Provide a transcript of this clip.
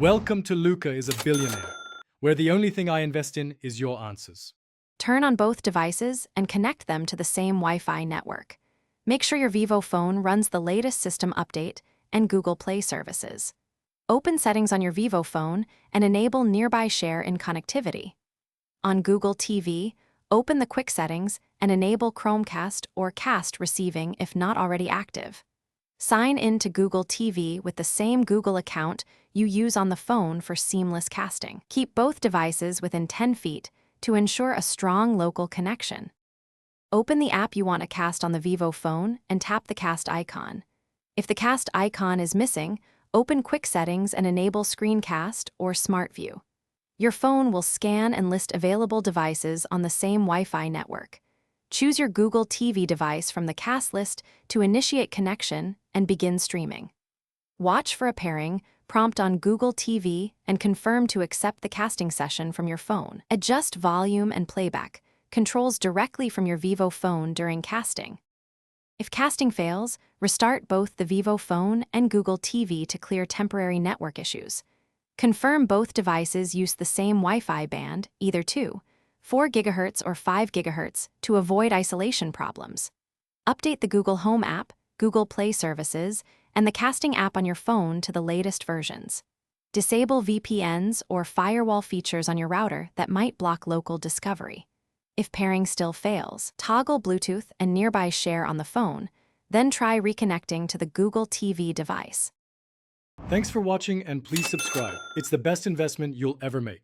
Welcome to Luca is a Billionaire, where the only thing I invest in is your answers. Turn on both devices and connect them to the same Wi-Fi network. Make sure your Vivo phone runs the latest system update and Google Play services. Open settings on your Vivo phone and enable nearby share in connectivity. On Google TV, open the quick settings and enable Chromecast or Cast receiving if not already active. Sign in to Google TV with the same Google account you use on the phone for seamless casting. Keep both devices within 10 feet to ensure a strong local connection. Open the app you want to cast on the Vivo phone and tap the cast icon. If the cast icon is missing, open Quick Settings and enable Screencast or Smart View. Your phone will scan and list available devices on the same Wi-Fi network. Choose your Google TV device from the cast list to initiate connection and begin streaming. Watch for a pairing prompt on Google TV and confirm to accept the casting session from your phone. Adjust volume and playback controls directly from your Vivo phone during casting. If casting fails, restart both the Vivo phone and Google TV to clear temporary network issues. Confirm both devices use the same Wi-Fi band, either 4 GHz or 5 GHz, to avoid isolation problems. Update the Google Home app, Google Play services, and the casting app on your phone to the latest versions. Disable VPNs or firewall features on your router that might block local discovery. If pairing still fails, toggle Bluetooth and nearby share on the phone, then try reconnecting to the Google TV device. Thanks for watching and please subscribe. It's the best investment you'll ever make.